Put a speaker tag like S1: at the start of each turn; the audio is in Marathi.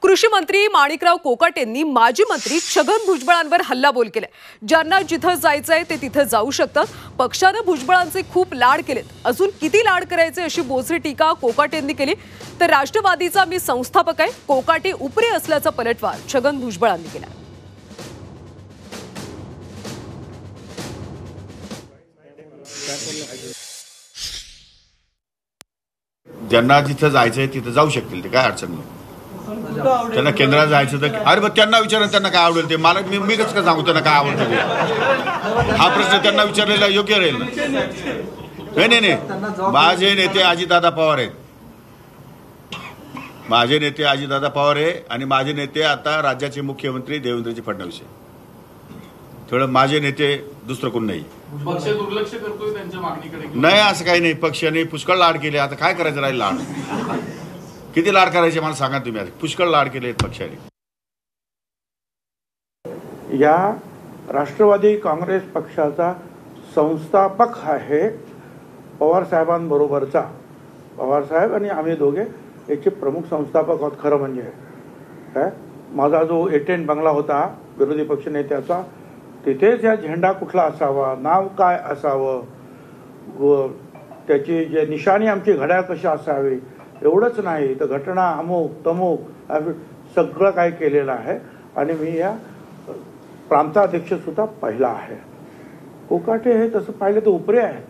S1: कृषी मंत्री माणिकराव कोकाटेंनी माजी मंत्री छगन भुजबळांवर हल्लाबोल केलाय। ज्यांना जिथं जायचंय ते तिथं जाऊ शकतात। पक्षाने भुजबळांचे खूप लाड केलेत, अजून किती लाड करायचे अशी बोचरी टीका कोकाटेंनी केली। तर राष्ट्रवादीचा मी संस्थापक आहे, कोकाटे उपरे असल्याचा पलटवार छगन भुजबळांनी केला।
S2: ज्यांना जिथं जायचंय तिथं जाऊ शकतील, ते काय अडचण नाही। त्यांना केंद्रात जायचं तर अरे बघ त्यांना विचारा, त्यांना काय आवडेल ते। मला मी कसं काय सांगू त्यांना काय आवडतं ते? हा प्रश्न त्यांना विचारलेला योग्य राहील ना? नाही, माझे नेते अजितदादा पवार आहेत। माझे नेते अजितदादा पवार आहे आणि माझे नेते आता राज्याचे मुख्यमंत्री देवेंद्रजी फडणवीस आहे। थोडं माझे नेते दुसरं कोण नाही।
S3: पक्ष दुर्लक्ष करतोय त्यांच्या मागणीकडे?
S2: नाही, असं काही नाही। पक्षाने पुष्कळ लाड केले, आता काय करायचं राहील? लाड किती लाड करायचे मला सांगा तुम्ही? आता पुष्कळ लाड केले पक्षाने।
S4: या राष्ट्रवादी काँग्रेस पक्षाचा संस्थापक आहे पवार साहेबांबरोबरचा। पवार साहेब आणि आम्ही दोघे याचे प्रमुख संस्थापक आहोत। खरं म्हणजे काय, माझा जो एटेंट बंगला होता विरोधी पक्षनेत्याचा, तिथेच या झेंडा कुठला असावा, नाव काय असावं व त्याची जे निशाणी आमची घड्याळ कशी असावी, एवढंच नाही तर घटना अमुक तमुक सगळं काय केलेलं आहे। आणि मी या प्रांताध्यक्ष सुद्धा पहिला आहे। कोकाटे हे तसं पाहिलं तर उपरे आहेत।